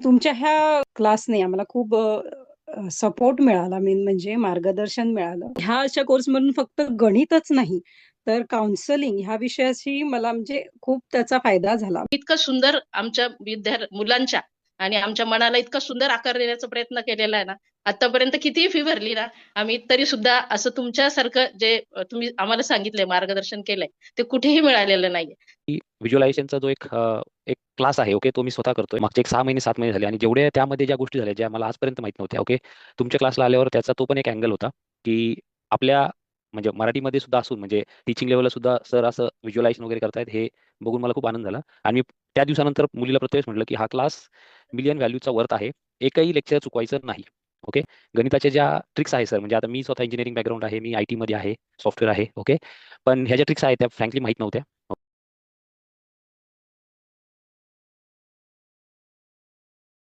तुमच्या ह्या क्लासने आम्हाला खूप सपोर्ट मिळाला, मेन म्हणजे मार्गदर्शन मिळालं. ह्या अशा कोर्समधून फक्त गणितच नाही, तर काउन्सलिंग ह्या विषयाशी मला म्हणजे खूप त्याचा फायदा झाला. इतकं सुंदर आमच्या मुलांच्या आणि आमच्या मनाला इतका सुंदर आकार देण्याचा प्रयत्न केलेला आहे ना. आतापर्यंत कितीही फी भरली ना आम्ही, तरी सुद्धा असं तुमच्यासारखं जे तुम्ही आम्हाला सांगितलंय, मार्गदर्शन केलंय, ते कुठेही मिळालेलं नाहीये. की व्हिज्युअलायझेशनचा जो एक क्लास आहे, ओके, तो मी स्वतः करतोय मागचे एक 6 महिने 7 महिने झाले, आणि जेवढे त्यामध्ये ज्या गोष्टी झाल्या ज्या मला आजपर्यंत माहित नव्हत्या, ओके, तुमच्या क्लासला आल्यावर त्याचा तो पण एक अँगल होता की आपल्या म्हणजे मराठीमध्ये सुद्धा असून म्हणजे टीचिंग लेवलला सुद्धा सर असं व्हिज्युअलायझेशन वगैरे करतायत, हे बघून मला खूप आनंद झाला. आणि मी त्या दिवसानंतर मुलीला प्रत्यक्ष म्हटलं की हा क्लास मिलियन व्हॅल्यूचा वर्थ आहे, एकही लेक्चर चुकवायचं नाही. ओके, गणिताच्या ज्या ट्रिक्स आहे सर, म्हणजे आता मी स्वतः इंजिनिअरिंग बॅकग्राऊंड आहे, मी IT मध्ये आहे, सॉफ्टवेअर आहे, ओके, पण ह्या ज्या ट्रिक्स आहेत त्या फ्रँकली माहित नव्हत्या.